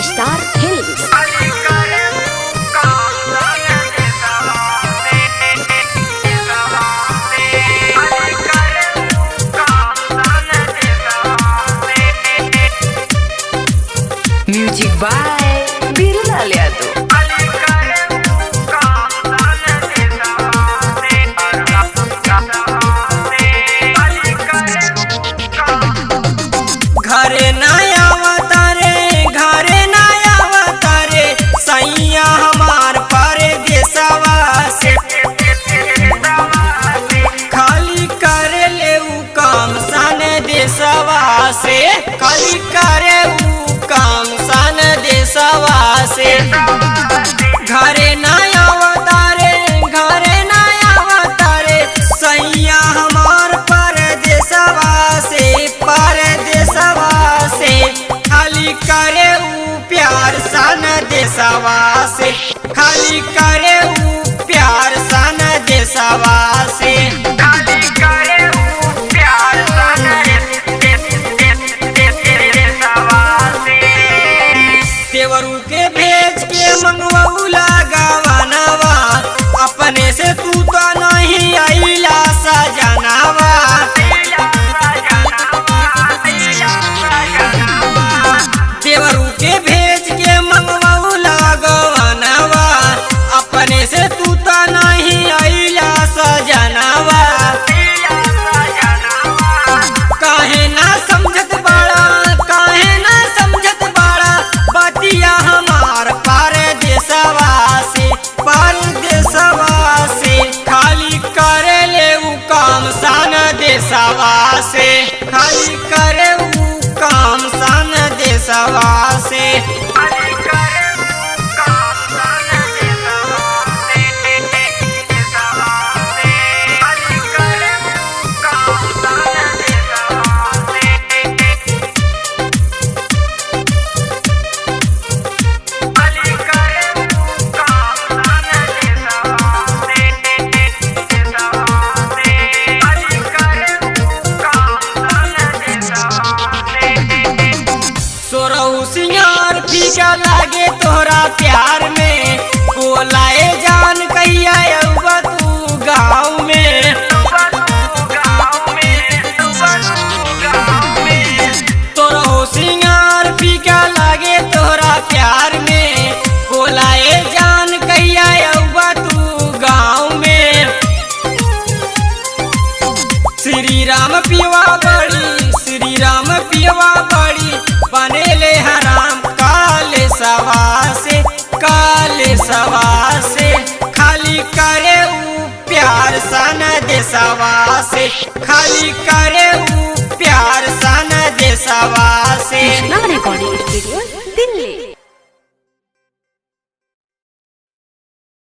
Star Hills. Music by Birulal Yadav. घरे ना आवतारे घरे ना आवतारे सैया हमार परदेसवा से खाली करे ले उ काम सन देसवा से खाली करे उ काम सन देसवा से घरे ना आवतारे घरे ना आवतारे सैया हमार परदेसवा से परदेसवा से खाली करे उ प्यार सन देसवा से खाली करे उ प्यार सन देसवा से खाली करे उ प्यार सन देसवा से देवरू के भेज के मंगवाऊ लगावनवा अपने से तू तो नहीं आइला सजनावा देवरू के भेज के मंगवाऊ लगावनवा अपने से तू तो नहीं आइला सजनावा काहे ना समझत बाड़ा काहे ना समझत बाड़ा बतिया हमार परदेसवा से खाली करे ले उ काम सन देसवा से खाली करे उ काम सन देसवा से सोरहु सिंगार फीका लागे तोहरा प्यार में बोलाए जान कहिया अउबा तू गाँव में तोरहु सिंगार फीका लागे तोहरा प्यार में बोलाए जान कहिया अउबा तू गाँव में श्री राम पियवा बड़ी बनेले हराम काले सवा से खाली करे उ प्यार सन देसवा से खाली करे उ प्यार सन देसवा से।